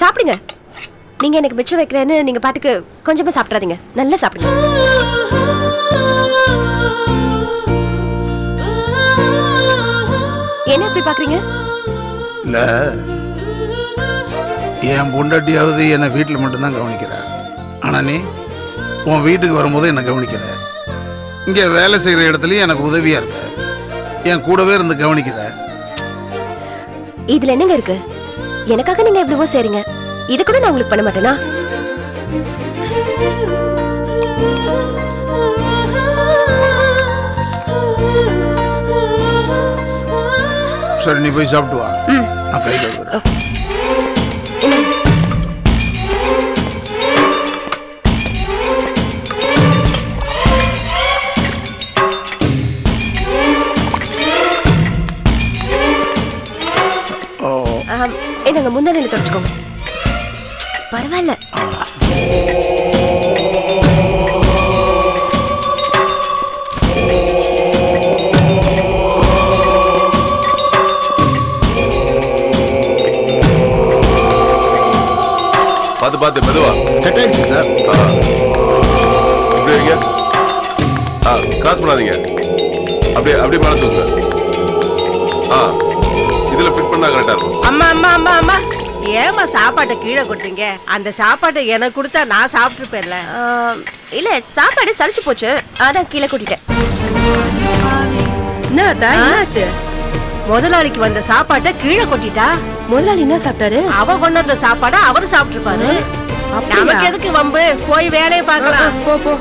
சாப்பிடுங்க. நீங்க எனக்கு மிச்சம் வைக்கிறேன்னு நீங்க பாட்டுக்கு கொஞ்சமா சாப்பிடாதீங்க. நல்லா சாப்பிடுங்க. என்ன இப்படி பாக்குறீங்க? இல்ல, என் பொண்டாட்டியாவது என்னை வீட்டில் மட்டும்தான் கவனிக்கிறேன். ஆனா நீ உன் வீட்டுக்கு வரும்போது என்னை கவனிக்கிற. இங்க வேலை செய்யற இடத்துலயும் எனக்கு உதவியா இருக்க. என் கூடவே இருந்து கவனிக்கிற. இதுல என்னங்க இருக்கு? எனக்காக நீங்க எவ்வளவோ செய்றீங்க. இது கூட நான் உங்களுக்கு பண்ண மாட்டேனா? சரி, நீ போய் சாப்பிட்டு வா. நான் கை கழுவுறேன். என்னங்க முந்தானையில தொடச்சுக்கோங்க. பரவாயில்ல. பார்த்து பார்த்து மெதுவா. கட் ஆயிடுச்சு சார். இப்படி வைங்க. கிராஸ் பண்ணாதீங்க. அப்படியே அப்படியே மேலே தூங்க. இதுல ஃபிட் பண்ணா கரெக்டா இருக்கும். அம்மா அம்மா அம்மா அம்மா, ஏமா சாப்பாட்டை கீழே கொட்டுறீங்க? அந்த சாப்பாட்டை எனக்கு கொடுத்தா நான் சாப்பிட்டுருப்பேன்ல. இல்ல, சாப்பாடு சலிச்சு போச்சு, அதான் கீழே கூட்டிட்டேன். என்னாச்சு? முதலாளிக்கு வந்த சாப்பாட்டை கீழே கொட்டிட்டா. முதலாளி என்ன சாப்பிட்டாரு? அவ கொண்டு வந்த சாப்பாடை அவரு சாப்பிட்டுருப்பாரு. நமக்கு எதுக்கு வம்பு? போய் வேலையை பார்க்கலாம். போ.